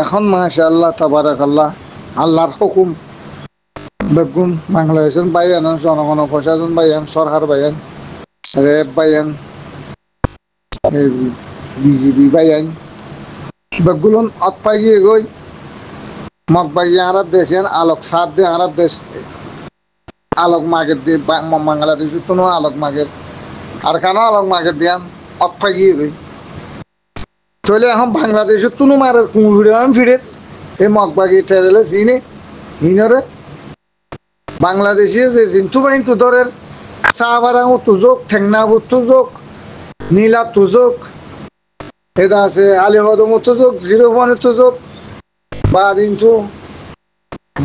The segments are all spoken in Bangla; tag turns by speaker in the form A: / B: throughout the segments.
A: এখন মাশাআল্লাহ তাবারাকাল্লাহ আল্লাহর হুকুম বেগুন বাংলাদেশের বাইয়ান জনগণ প্রশাসন বাইয়ান সরকার বাইয়ান র্যাব বাইয়ান বিজিবি বাইয়ান বেগুন অতপাই গিয়ে গই মগবাগি আরার দেশের আলোক সাত দিয়ে আরার দেশ আলোক মাগের দিয়ে বাংলাদেশ কোনো আলোক মাগের আর কেন আলোক মাগের দিয়ান অতপাই গিয়ে গই চলে এখন বাংলাদেশের তুনু মারের কুমড়ে ফিরে এই মগবাগি ঠেলে চিনে হিনরে বাংলাদেশে যে জিন্তু বাহিন তুদরের চাবারাঙ তুজোক ঠেংনাবু তুজোক নীলা তুজোক এটা আছে আলিহদম তুজোক জিরোফনের তুজোক বা দিনটু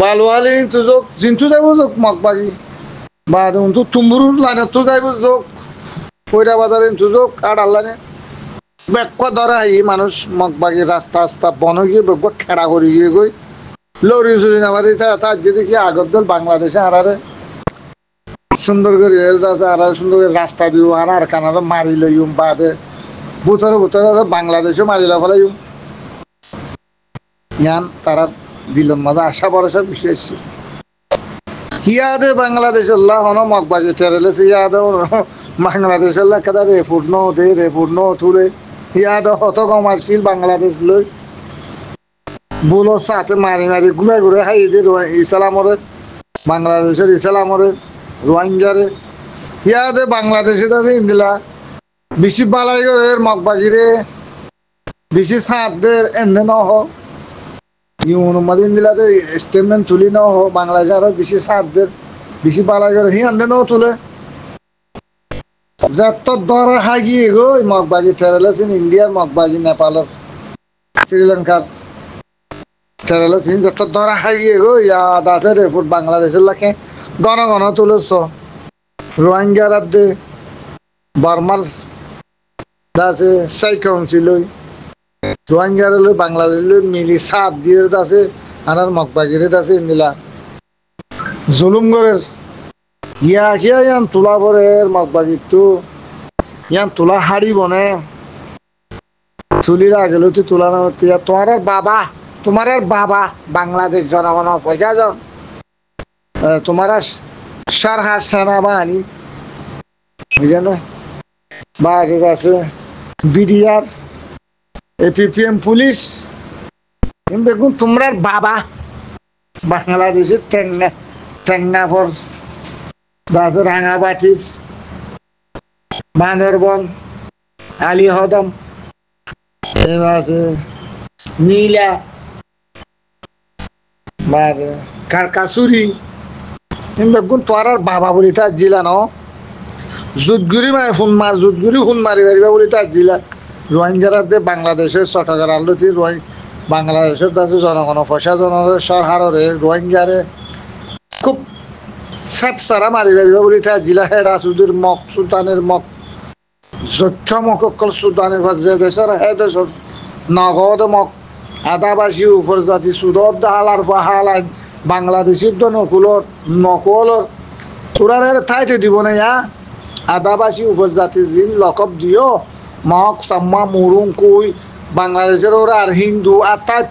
A: বালওয়ালি তুজোক জিন্তু যাইব যোগ মগবাগি বা দিনটু তুম্বুরুর লাইনে তো যাইব যোগ কইরা বাজারে তুজোক আর আল্লানে বেক্ক ধরা এই মানুষ মগবাগি রাস্তা রাস্তা বন গিয়ে বেক্ক খেড়া করে গিয়ে গই লরি চুরি নামারি তার যদি কি আগর দল বাংলাদেশে আরারে সুন্দর করে আর সুন্দর করে রাস্তা দিও আর কানারে মারি লইম বাদে বুতরে বুতরে বাংলাদেশে মারিলা ফেলাইম ইয়ান তারা দিলের মাঝে আশা ভরসা বিশেষ ইয়াদে বাংলাদেশ আল্লাহ হন মগবাগি টেরেলেছে ইয়াদে বাংলাদেশ আল্লাহ কাদা রেপুট ন দে রেপুট ন তুলে ইয়াদে হত কমাইছিল বাংলাদেশ লই বুলো সাথে মারি মারি ঘুরে ঘুরে হাই ইসলামরে বাংলাদেশের ইসলামরে রোহিঙ্গারে ইয়াদে বাংলাদেশে আছে ইন্দিলা বেশি বালাই করে মগবাগিরে বেশি সাঁতদের এনে ন হ ইউনুমাদ ইন্দিলাতে স্টেটমেন্ট তুলি ন হ বাংলাদেশ আরো বেশি সাঁতদের বেশি বালাই করে হি আনতে ন তুলে যত দর হাগিয়ে গো মগবাগি ঠেরেলেছেন ইন্ডিয়ার মগবাগি নেপালের শ্রীলঙ্কার ঠেরেলেছেন যত দর হাগিয়ে গো ইয়াদ আছে রেপুট বাংলাদেশের লাখে গণ গণ তুলেছ রোহিঙ্গার দে বর্মার আছে সাই কাউন্সিল রোহিঙ্গার লই বাংলাদেশ লই মিলি সাত দিয়ে আছে আনার মগবাগিরে আছে ইন্দিলা জুলুম গরের ইয়া হিয়া ইয়ান তোলা বরের মগবাগিরটো ইয়ান তোলা হাড়ি বনে চুলির আগে লইতে তোলা না তোমার বাবা বাংলাদেশ জনগণ পয়সা যাও তোমার সরকার সেনাবাহিনী বুঝলে বা আছে বিডিআর এপিপিএম পুলিশ দেখুন তোমরা বাবা বাংলাদেশের টেংনাফর আছে রাঙাবাটির বান্দরবন আলিহদম আছে নীলা বা কারকাসুরি দেখুন তোর বাবা বলি তার জিলা ন জুতগুড়ি জুতগুড়ি হুন মারি মারিবা বলি তার জিলা রোহিঙ্গারা বাংলাদেশের চট্টগ্রাম আলোতে বাংলাদেশের কাছে জনগণ প্রশাসনের সরকারে রোহিঙ্গারে খুব সারা মারি মারিবা বলি তার জিলা হেড আসুদের মক সুলতানের মক যক্ষ মকল সুলতানের যে দেশের হে দেশের নগদ মক আদাবাসী উপজাতি সুদর হালার বা হালাই বাংলাদেশের তো নকলর তোরা ঠাইতে দিব না ইয়া আদাবাসী উপজাতি দিন লকব দিও মক সাম্মা মুরুং কুই বাংলাদেশের ওরা আর হিন্দু আর তাইত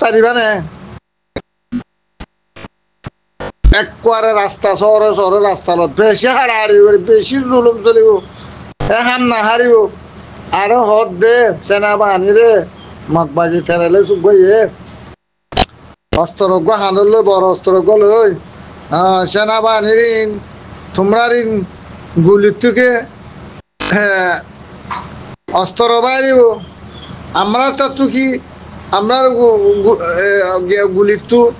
A: পারিবা না একবারে রাস্তা শহরে রাস্তা লত বেশি হাড়াহাড়ি বেশি জুলুম চলিব হাম না হারিব আরো হদ দে সেনাবাহিনী রে মগবাগি ঠেলে চুবাইয়ে অস্ত্রজ্ঞ হাঁদল বড় অস্ত্রজ্ঞ লই সেনাবাহিনীর তোমরা গুলির থেকে অস্ত্র বাইরিব আমরা তো কি আমরা গুলির তো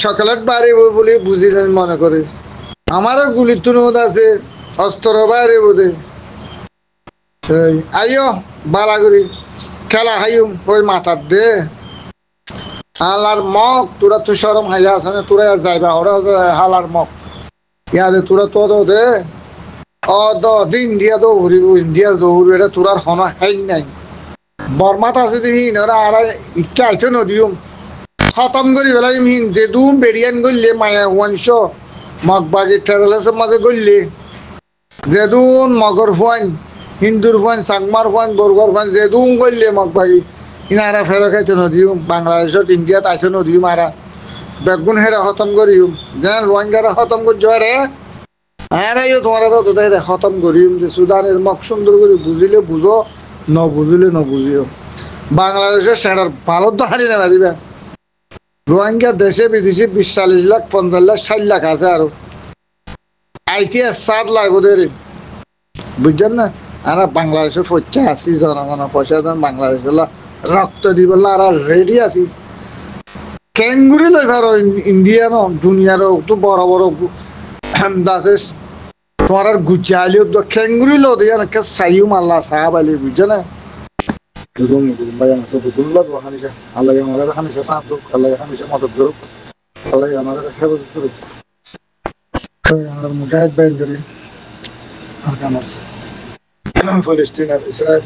A: চকলেট বাড়িব বলে বুঝিলেন মনে করে আমারও গুলির তো নদ আছে অস্ত্র বাইরিব দে আইও বালা করি খেলা হাইও ওই মাথার দে হালার মগ তোরা তো সরম হাইয়া আছে না তোরা যাইবা ওরা হালার মগ ইয়াদে তোরা তো দে ইন্ডিয়া তো ঘুরিব ইন্ডিয়া জহুর এটা তোরার হন হাই নাই বর্মাত আছে দেখি ওরা আর ইচ্ছা আইতো নদীম খতম করি পেলাইম হিন যে দুম বেরিয়ান গললে মায়া ওয়ানশ মগবাগি ঠেরেলের মাঝে গললে যে দুন মগর ফুয়াইন হিন্দুর ফান চাকমার ফান বর্গর ফান যে দুম করলে মগ বাগি ইনারা ফেরো খাইতে নদীও বাংলাদেশত ইন্ডিয়াত আইতে নদীও মারা বেগুন হেরা খতম করিও যেন রোহিঙ্গারা খতম করছ রে আরে তোমার খতম করিম যে সুদানের মগ সুন্দর করে বুঝিলে বুঝো ন বুঝিলে ন বুঝিও বাংলাদেশের সেটার ভালো তো হারিয়ে দেওয়া দিবে রোহিঙ্গা দেশে বিদেশে 20-40 লাখ 50 লাখ 60 লাখ আছে আরো আইতে 7 লাখ ওদের বুঝছেন না আর বাংলাদেশের পয়সা আছি জনগণ পয়সা বাংলাদেশের রক্ত দিব আর রেডি আছি ক্যাঙ্গুরি লই ভারো ইন্ডিয়ান দুনিয়ার তো বড় বড় দাসে তোমার আর গুচালিও তো ক্যাঙ্গুরি লো দিয়ে না সাইও মাল্লা সাহাব আলী বুঝছে না আল্লাহ আমাদের হামেশা সাথ দুক আল্লাহ হামেশা মদত করুক আল্লাহ আমাদের হেফাজত করুক আমরা মুজাহিদ বাইন করি আর আমার ফিলিস্তিন আর ইসরায়েল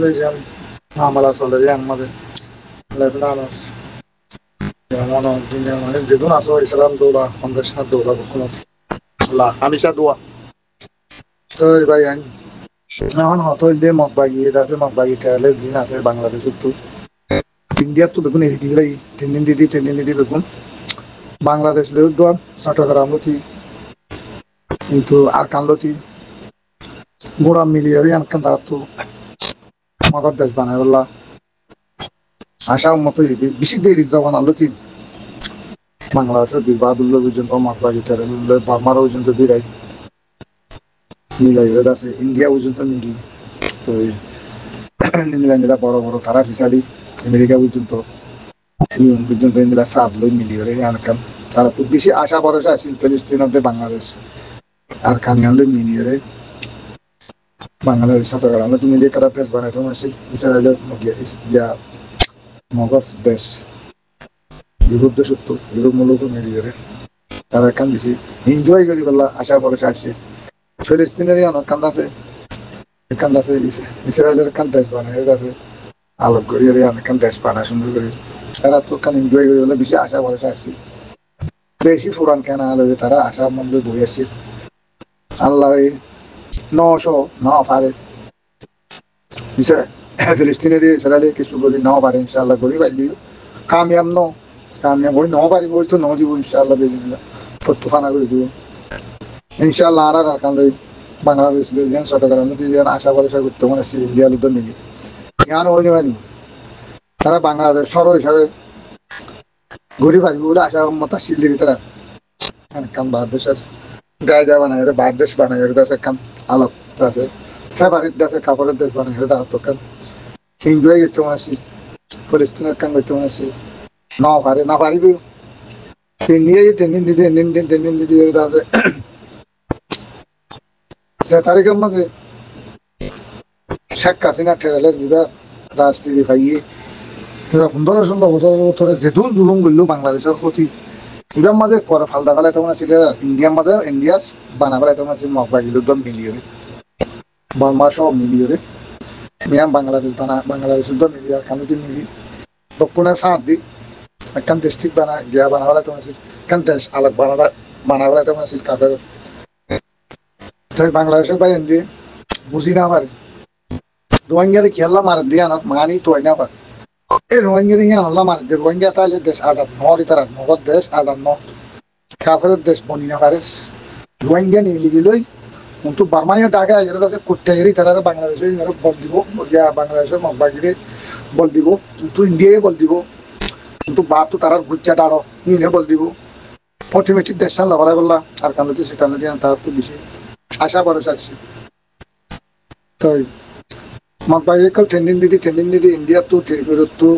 A: লইজান মামলা চলে আমাদের লেবানন যেমন দুনিয়ার মানে যেদিন আসো ইসলাম দৌলা 50 দৌলা কোনো আল্লাহ হামেশা দোয়া তো ভাই এখন হতইলে মগবাগি আছে মগবাগি খেয়ালে জিন আছে বাংলাদেশের তো ইন্ডিয়ার তো বেগুন এরি দিবলাই 3 দিন দিদি বেগুন বাংলাদেশ লেও দোয়া চট্টগ্রাম লতি কিন্তু আর কানলতি গোড়া মিলিয়ে আনকান তারা তো মগর দেশ বানায় বললা আশার মতো বেশি দেরি জবান আলোতি বাংলাদেশের বীর বাহাদুল্লাহ পর্যন্ত মগবাগি খেয়ালে বার্মার পর্যন্ত বিরাই মিলাই আছে ইন্ডিয়া পর্যন্ত মিলি তো নিলাম বড় বড় তারা ফিসালি আমেরিকা পর্যন্ত ইউন পর্যন্ত মিলা সাত লই মিলি করে আনকাম তারা খুব বেশি আশা ভরসা আছে ফিলিস্তিনতে বাংলাদেশ আর কানিয়ানলে মিলি করে বাংলাদেশ চট্টগ্রাম তুমি মিলিয়ে কারা দেশ বানাই তোমার সেই ইসরায়েলের মগর দেশ ইউরোপ দেশ তো ইউরোপ মূলত মিলি করে তারা এখান বেশি এনজয় করি বললা আশা ভরসা আসছে ফিলিস্তিনের কান্দাছে কান্দাছে ইসরায়েলের কান দেশ বানায় আছে আলোক করি কান দেশ বানায় সুন্দর করি তারা তো কান এনজয় করি বলে বেশি আশা ভরসা আসছে বেশি ফুরান কেন আলো তারা আশার মধ্যে বই আসছে আল্লাহ 900 না পারে ফিলিস্তিনের ইসরায়েলে কিছু বলি নাও পারে ইনশাআল্লাহ করি পাইলি কামিয়াব কামিয়াব হই নাও পারি বই তো ন দিব ইনশাআল্লাহ বেজে দিলা ফানা করে দিব ইনশাআল্লাহ আর কান লই বাংলাদেশ যেন চট্টগ্রাম যেন আশা ভরসা করতে মনে আসছে ইন্ডিয়া লুদ্ধ মিলি জ্ঞান হইনি পারি তারা বাংলাদেশ সর হিসাবে ঘুরি পারিব বলে আশা মত আসছিল দিকে তারা কান বাহার দেশের গায়ে যা বানায় বাহার দেশ বানায় আছে কান আলোক আছে সেপারেট দেশে কাপড়ের দেশ বানায় তারা তো কান এনজয় করতে মনে আসছি ফিলিস্তিনের কান করতে মনে আসছি না পারিব নিয়ে 3 দিন দিতে আছে 6 তারিখের মাঝে শেখ হাসিনা ঠেলে দিবা রাজনীতি পাইয়ে 15-16 বছর ধরে যেহেতু জুলুম করলো বাংলাদেশের ক্ষতি এবার মাঝে করে ফালদা ফেলাইতে মনে ছিল ইন্ডিয়ার মাঝে ইন্ডিয়ার বানা ফেলাইতে মনে ছিল মগবাগির উদ্যম মিলিয়ে বর্মা সব মিলিয়ে মিয়াম বাংলাদেশ উদ্যম মিলিয়ে কানুতি মিলি দক্ষিণে সাঁত দি একখান ডিস্ট্রিক্ট বানা ফেলাইতে মনে ছিল একখান দেশ আলাগ বানা ফেলাইতে মনে ছিল কাপের বাংলাদেশের বাইরে দিয়ে বুঝি না পারে রোহিঙ্গারে খেলা মার দিয়ে আনার মানি তো না পারে এই রোহিঙ্গারে আনলা মার দিয়ে রোহিঙ্গা তাহলে দেশ আজাদ নরি তারা নগদ দেশ আজাদ ন কাপের দেশ বনি না পারে রোহিঙ্গা নিয়ে লিগিলই কিন্তু বার্মানিয়া টাকা এরা আছে কোট্টা এরি তারা বাংলাদেশের বল দিব বাংলাদেশের মগবাগিরে বল দিব কিন্তু ইন্ডিয়ায় বল দিব কিন্তু বাপ তো তারা গুচ্ছা ডাড়ো নিয়ে বল দিব অটোমেটিক দেশ সাল লাভালাই বললা আর কান্দি সেটা দিয়ে তারা তো বেশি আশা ভরসা আছে তাই মগবাগি কাল ট্রেন্ডিং দিদি ইন্ডিয়া তো ত্রিপুরা তো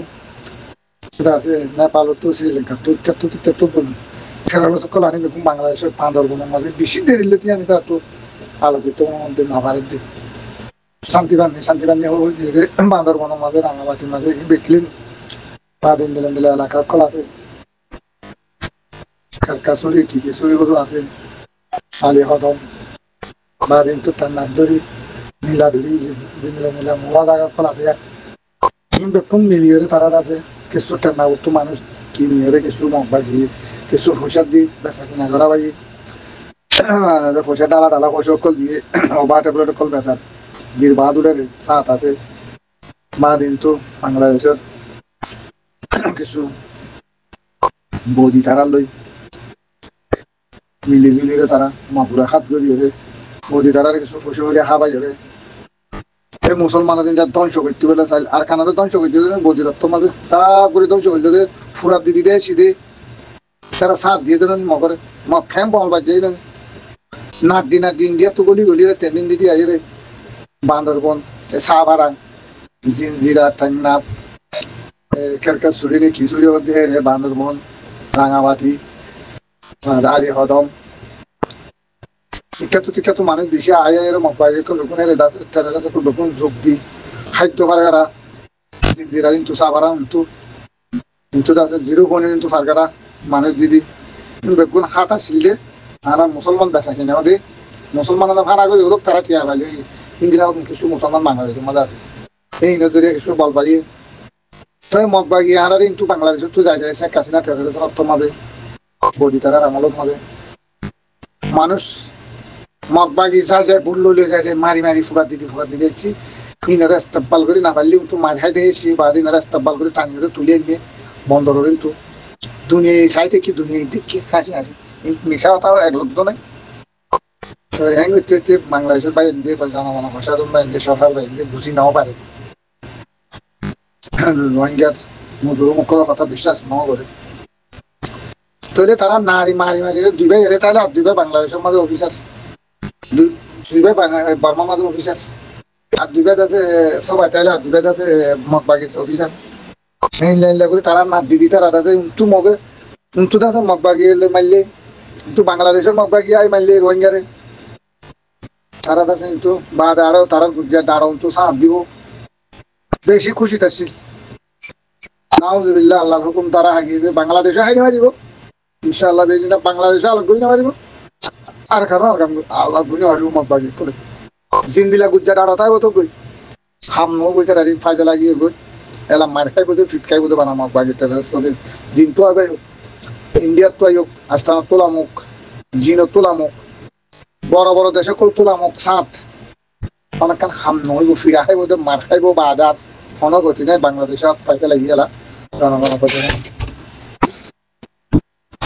A: সেটা আছে নেপাল তো শ্রীলঙ্কা তো খেলার সকল আনি দেখুন বাংলাদেশের বান্দরবনের মাঝে বেশি দেরি লেগে আনি তা তো আলোকিত মধ্যে না পারে শান্তিবান্ধী হয়ে বান্দরবনের মাঝে রাঙামাটির মাঝে বিকলিন বা দিন এলাকার কল আছে কারকাসুরি টিকিসুরি গুলো আছে আলি হদম বা দিন তো টান্নার ধরি নীলাধুরি নীলা মোড়া জায়গার ফল আছে বেকুম মিলিয়ে তারা আছে কিছু টান্না উঠতো মানুষ কিনিয়ে কিছু মগবাগি কিছু পয়সা দি বেচা কিনা করা পাই পয়সা ডালা ডালা পয়সা কল দিয়ে বা ট্যাবলেট কল বেচার বীর বাহাদুরের সাথ আছে বা কিন্তু বাংলাদেশের কিছু বৌদি তারা লই মিলি জুলিরে তারা মাপুরা হাত গড়ি হরে বৌদি তারার কিছু পয়সা করে হাবাই হরে এই মুসলমানের যা ধ্বংস করতে বলে চাইল আর খানারে ধ্বংস করতে বৌদি রক্ত মাঝে সাপ করে ধ্বংস করলে ফুরাত দিদি দেয় সিদে তারা সাথ দিয়ে দিলেন মগরে মগ খেম বল বাজাই না নাড্ডি ইন্ডিয়া তো গলি গলি ট্রেনিং দিতে আই রে বান্দরবন সাভারা জিনজিরা টান্নাপ কেরকাসুরি রে খিচুরি মধ্যে রে বান্দরবন রাঙামাটি আলি হদম টিকা তো মানুষ বেশি আয় আয় মকবাইলে তো লোক এর দাস তারা তো লোক যোগ দি খাদ্য পারগারা জিনজিরা কিন্তু সাভারা কিন্তু দাস জিরো কোনে কিন্তু ফারগারা মানুষ দিদি বেগুন হাত আসলে আর মুসলমান বেচা কিনে ওদের মুসলমানরা ভাড়া করে ওরক তারা টিয়া পাইলে ইন্দিরা কিছু মুসলমান বাংলাদেশের মধ্যে আছে এই নজরে কিছু বল পাইয়ে তাই মদ বাগিয়ে আর কিন্তু বাংলাদেশের তো যাই শেখ হাসিনা টেরোরিস্ট অর্থ মাঝে বডি তারার আমলত মাঝে মানুষ মদ বাগি যায় বুল লইলে যায় মারি ফুরা দিতে যাচ্ছি ইনারা ইস্তেকবাল করে না পারলে কিন্তু মার খাই দিয়েছি বা ইনারা ইস্তেকবাল করে টানি করে তুলে নিয়ে বন্দর কিন্তু দুনিয়া সাই থেকে দুনিয়া দেখি হাসি মিশা কথাও এক লোক তো নাই হ্যাং হচ্ছে বাংলাদেশের বাইরে দিয়ে জনগণ প্রশাসন বাইরে সরকার বাইরে বুঝি নাও পারে রোহিঙ্গার মজুর মুখের কথা বিশ্বাস নাও করে তাহলে তারা নারী মারি দুই ভাই এলে তাহলে আর দুই ভাই বাংলাদেশের মাঝে অফিসার দুই ভাই বর্মার মাঝে অফিসার আর দুই ভাই আছে সবাই তাহলে আর দুই ভাই আছে মগবাগির অফিসার এই লাইন করে তারা না দিদি তারা আছে তু মগে তু দাস মগবাগি মারলে কিন্তু বাংলাদেশের মগবাগি আই মারলে রোহিঙ্গারে তারা আছে কিন্তু বা আরো তারা গুজরাট আরো তো সাথ দিব বেশি খুশি থাকছি নাউজুবিল্লাহ আল্লাহর হুকুম তারা হাগিয়ে বাংলাদেশে হাইনি মারিব ইনশাআল্লাহ বেশি না বাংলাদেশে আল্লাহ গুলি না মারিব আর কারণ আল্লাহ গুলি হারিব মগবাগি করে জিন্দিলা গুজরাট আরো তাই তো কই হামনো কই তারা ফায়দা লাগিয়ে কই এলা মার খাই বোধ ফিট খাই বোধ বানা মগবাগি টেরাস করে জিন তো আবে ইন্ডিয়ার তো আয়োগ আস্তানা তোলামুখ জিনত তোলামুখ বড় বড় দেশে কল তোলামুখ সাত অনেকক্ষণ হাম নইব ফিরা খাইব মার খাইব বা আদাত অনগতি নাই বাংলাদেশে পাইতে লাগি গেলা জনগণ